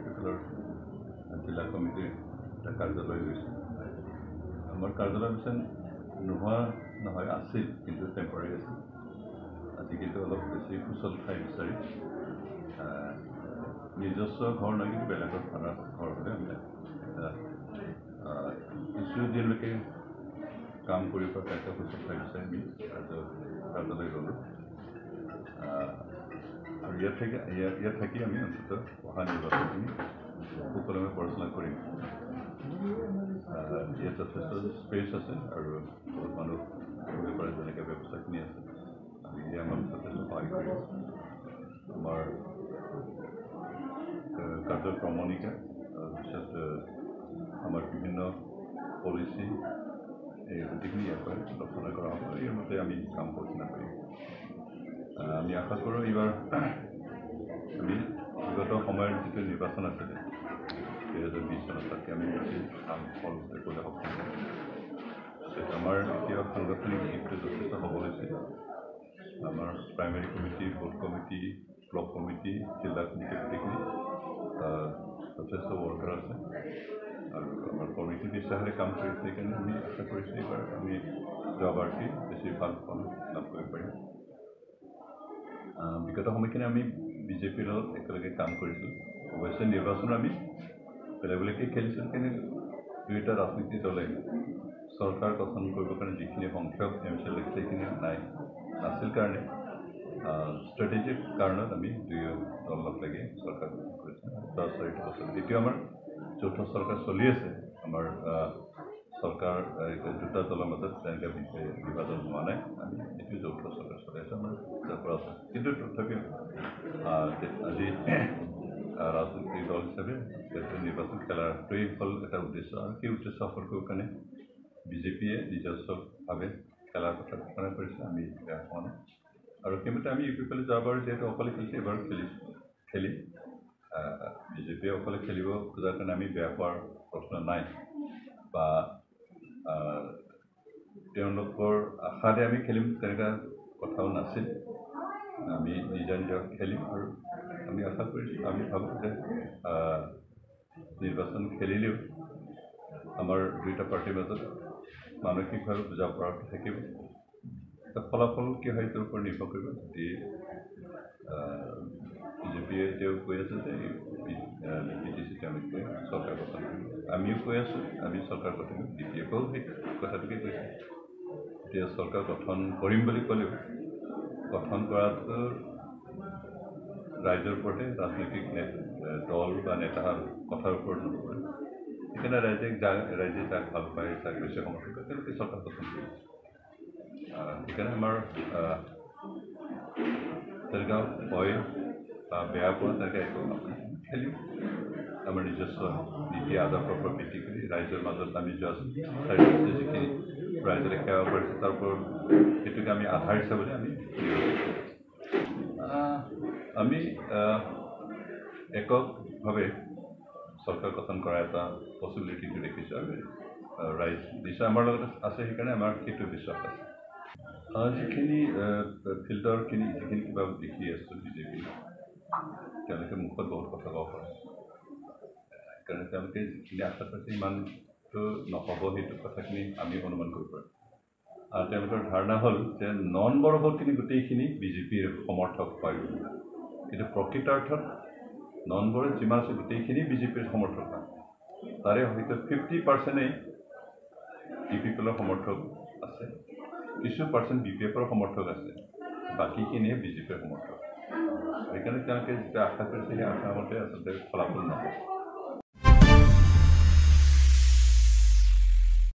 ইউপিপিএলৰ জিলা কমিটিৰ এটা কাৰ্যালয় গৈছে আমাৰ কাৰ্যালয় পিছে নোহোৱা নহয় আছিল কিন্তু টেম্পৰাৰী আছিল আজি কিন্তু অলপ বেছি সুচল ঠাই বিচাৰি নিজস্ব ঘৰ নহয় কিন্তু বেলেগৰ ভাড়া ঘৰ হ'লে আমি কিছুদিনলৈকে কাম কৰিব পৰা এটা সুচল ঠাই বিচাৰি আমি কাৰ্যালয় গ'লোঁ আৰু ইয়াত থাকি আমি অন্ততঃ অহা নিৰ্বাচনখিনি সুকলমে পৰিচালনা কৰিম ইয়াত যথেষ্ট স্পেচ আছে আৰু বহুত মানুহ কৰিব পৰা যেনেকৈ ব্যৱস্থাখিনি আছে আমি ইয়াৰ আমাক যথেষ্ট সহায় কৰিম আমাৰ কাৰ্যৰ ক্ৰমণিকা তাৰপিছত আমাৰ বিভিন্ন পলিচি এই গোটেইখিনি ইয়াৰ পৰা আলোচনা কৰা হ'ব এই মতে আমি কাম পৰিচালনা কৰিম আমি আশা কৰোঁ এইবাৰ আমি বিগত সময়ৰ যিটো নিৰ্বাচন আছিলে 2020 চনত তাতকৈ আমি বেছি ভাল ফল দেখুৱাবলৈ সক্ষম হ'ম আমাৰ এতিয়া সাংগঠনিক দিশটো যথেষ্ট সবল হৈছে আমাৰ primary committee booth committee block committee জিলা কমিটি গোটেইখিনি যথেষ্ট ৱৰ্কাৰ আছে আৰু আমাৰ কমিটি বিশ্বাসেৰে কাম কৰিছে সেইকাৰণে আমি আশা কৰিছোঁ এইবাৰ আমি যোৱাবাৰতকৈ বেছি ভাল ফল লাভ কৰিব পাৰিম বিগত সময়খিনি আমি বিজেপিৰ লগত একেলগে কাম কৰিছিলোঁ অৱশ্যে নিৰ্বাচন আমি বেলেগ বেলেগকৈ খেলিছিলোঁ কিন্তু দুয়োটা ৰাজনীতিক দলে চৰকাৰ গঠন কৰিবৰ কাৰণে যিখিনি সংখ্যক MC লাগিছে সেইখিনি নাছিল কাৰণে ষ্ট্ৰেটেজিক কাৰণত আমি দুয়ো দল লগ লাগি চৰকাৰ গঠন কৰিছোঁ 10-4টা বছৰ এতিয়া আমাৰ যৌথ চৰকাৰ চলি আছে আমাৰ চৰকাৰ দুটা দলৰ মাজত তেনেকৈ বিভাজন হোৱা নাই আমি এইটো যৌথ চৰকাৰ চলি আছে আমাৰ পৰা আছে কিন্তু তথাপিও আজি ৰাজনৈতিক দল হিচাপে নিৰ্বাচন খেলাটোৱেই হ'ল এটা উদ্দেশ্য আৰু সেই উদ্দেশ্য সফল কৰিবৰ কাৰণে বিজেপিয়ে নিজস্বভাৱে খেলাৰ কথা ঘোষণা কৰিছে আমি বেয়া পোৱা নাই আৰু সেইমতে আমি ইউপিপিএল যোৱাবাৰ যিহেতু অকলে খেলিছোঁ এবাৰ খেলি বিজেপিয়ে অকলে খেলিব খোজাৰ কাৰণে আমি বেয়া পোৱাৰ প্ৰশ্ন নাই বা তেওঁলোকৰ আশাতে আমি খেলিম তেনেকুৱা কথাও নাছিল আমি নিজা খেলিম আৰু আমি আশা কৰিছোঁ আমি ভাবোঁ যে নিৰ্বাচন খেলিলেও আমাৰ দুয়োটা পাৰ্টিৰ মাজত মানসিকভাৱে বুজা পৰাটো থাকিব ফলাফল কি হয় এইটোৰ ওপৰত নিৰ্ভৰ কৰিব যদি বিজেপিয়ে তেওঁ কৈ আছে যে BTC তেওঁলোকে চৰকাৰ গঠন কৰিব আমিও কৈ আছোঁ আমি চৰকাৰ গঠন কৰিম DPFও সেই কথাটোকে কৈছে এতিয়া চৰকাৰ গঠন কৰিম বুলি ক'লেও গঠন কৰাটো ৰাইজৰ ওপৰতে ৰাজনৈতিক দল বা নেতাৰ কথাৰ ওপৰত নপৰে সেইকাৰণে ৰাইজে যাক ভাল পায় যাক বেছি সমৰ্থন কৰে তেওঁলোকে চৰকাৰ গঠন কৰিব সেইকাৰণে আমাৰ তেনেকুৱা ভয় বা বেয়া পোৱা তেনেকৈ একো খেলিম আমাৰ নিজস্ব নীতি আদৰ্শৰ ওপৰত ভিত্তি কৰি ৰাইজৰ মাজত আমি যোৱা যিখিনি ৰাইজৰে সেৱা কৰিছোঁ তাৰ ওপৰত সেইটোকে আমি আধাৰ হিচাপে আমি এককভাৱে চৰকাৰ গঠন কৰা এটা পচিবিলিটিটো দেখিছোঁ আৰু ৰাইজ নিশ্চয় আমাৰ লগত আছে সেইকাৰণে আমাৰ সেইটো বিশ্বাস আছে যিখিনি ফিল্ডৰখিনি যিখিনি কিবা দেখি আছোঁ বিজেপি তেওঁলোকে মুখত বহুত কথা ক'ব পাৰে সেইকাৰণে তেওঁলোকে যিখিনি আশা কৰিছে ইমানটো নহ'ব সেইটো কথাখিনি আমি অনুমান কৰিব পাৰোঁ আৰু তেওঁলোকৰ ধাৰণা হ'ল যে নন বড়োখিনি গোটেইখিনি বিজেপিৰ সমৰ্থক হয় কিন্তু প্ৰকৃতাৰ্থত নন বড়োত যিমান আছে গোটেইখিনি বিজেপিৰ সমৰ্থক হয় তাৰে হয়তো 50%ই ইউপিপিএলৰ সমৰ্থক আছে কিছু পাৰ্চেণ্ট BPFৰ সমৰ্থক আছে বাকীখিনিয়ে বিজেপিৰ সমৰ্থক সেইকাৰণে তেওঁলোকে যিটো আশা কৰিছে সেই আশা মতে আচলতে ফলাফল নহয়